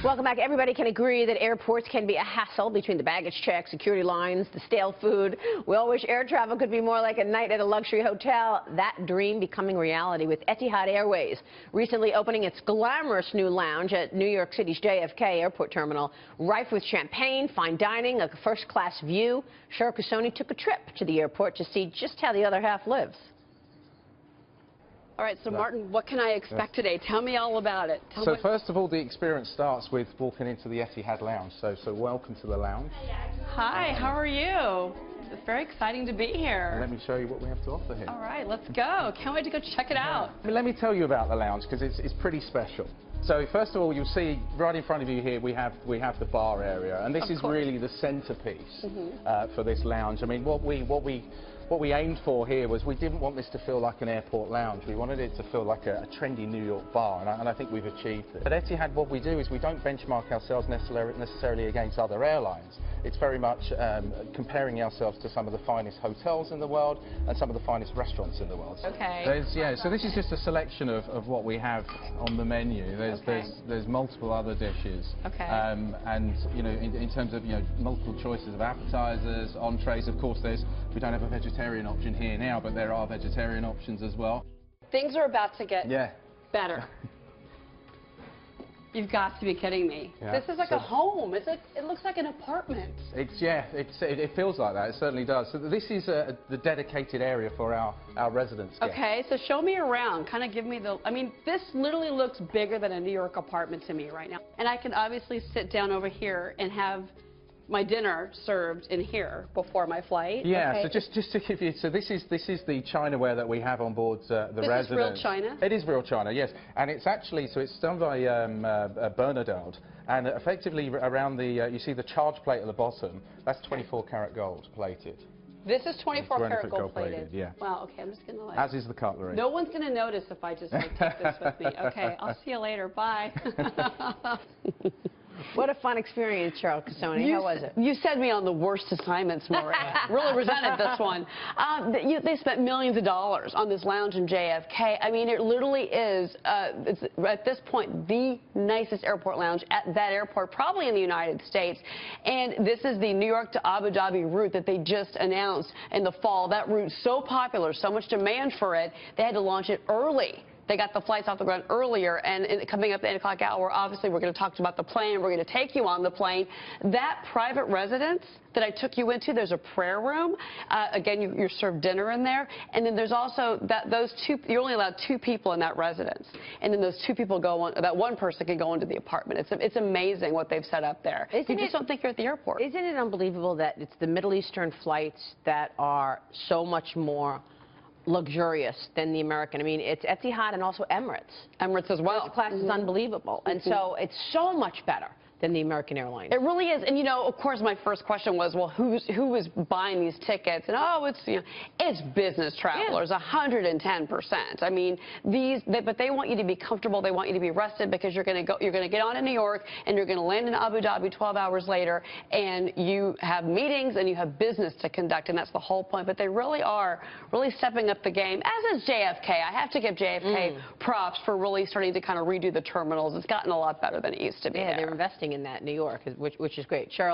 Welcome back. Everybody can agree that airports can be a hassle between the baggage check, security lines, the stale food. We all wish air travel could be more like a night at a luxury hotel. That dream becoming reality with Etihad Airways recently opening its glamorous new lounge at New York City's JFK Airport Terminal, rife with champagne, fine dining, a first-class view. Cheryl Casoni took a trip to the airport to see just how the other half lives. All right, so Martin, what can I expect today? Tell me all about it. So first of all, the experience starts with walking into the Etihad lounge. So welcome to the lounge. Hi, how are you? It's very exciting to be here. And let me show you what we have to offer here. All right, let's go. Can't wait to go check it out. Let me tell you about the lounge because it's pretty special. So first of all, you'll see right in front of you here we have the bar area, and this is really the centerpiece for this lounge. I mean, what we aimed for here was we didn't want this to feel like an airport lounge. We wanted it to feel like a trendy New York bar, and I think we've achieved it. At Etihad, what we do is we don't benchmark ourselves necessarily against other airlines. It's very much comparing ourselves to some of the finest hotels in the world and some of the finest restaurants in the world. Okay. So this is just a selection of what we have on the menu. There's multiple other dishes. Okay. And you know, in terms of multiple choices of appetizers, entrees. Of course, we don't have a vegetarian option here now, but there are vegetarian options as well. Things are about to get better. You've got to be kidding me. Yeah. This is like a home. It looks like an apartment. It feels like that. It certainly does. So this is the dedicated area for our residents. Okay, so show me around. Kind of give me I mean, this literally looks bigger than a New York apartment to me right now. And I can obviously sit down over here and have my dinner served in here before my flight. Yeah, okay. so just to give you, so this is the Chinaware that we have on board the residents. This is real China? It is real China, yes. And it's actually, so it's done by Bernardard, and effectively around you see the charge plate at the bottom, that's 24 karat gold plated. This is 24 karat gold plated? Yeah. Wow, okay, I'm just going to As is the cutlery. No one's going to notice if I just take this with me. Okay, I'll see you later. Bye. What a fun experience, Cheryl Casoni. How was it? You sent me on the worst assignments, Maria. Really resented this one. They spent millions of dollars on this lounge in JFK. I mean, it literally is, it's, at this point, the nicest airport lounge at that airport, probably in the United States. And this is the New York to Abu Dhabi route that they just announced in the fall. That route's so popular, so much demand for it, they had to launch it early. They got the flights off the ground earlier, and coming up the 8 o'clock hour, obviously we're going to talk about the plane. We're going to take you on the plane. That private residence that I took you into, there's a prayer room. Again, you're served dinner in there. And then there's also you're only allowed 2 people in that residence. And then those 2 people go on, that one person can go into the apartment. It's amazing what they've set up there. You just don't think you're at the airport. Isn't it unbelievable that it's the Middle Eastern flights that are so much more luxurious than the American? I mean, it's Etihad and also Emirates. Emirates as well. First class is unbelievable. And so it's so much better than the American Airlines. It really is. And, of course, my first question was, well, who is buying these tickets? And, it's business travelers, 110%. I mean, but they want you to be comfortable. They want you to be rested because you're going to get on in New York and you're going to land in Abu Dhabi 12 hours later, and you have meetings and you have business to conduct, and that's the whole point. But they really are stepping up the game, as is JFK. I have to give JFK props for really starting to kind of redo the terminals. It's gotten a lot better than it used to be. Yeah, they're investing in that in New York, which is great. Cheryl.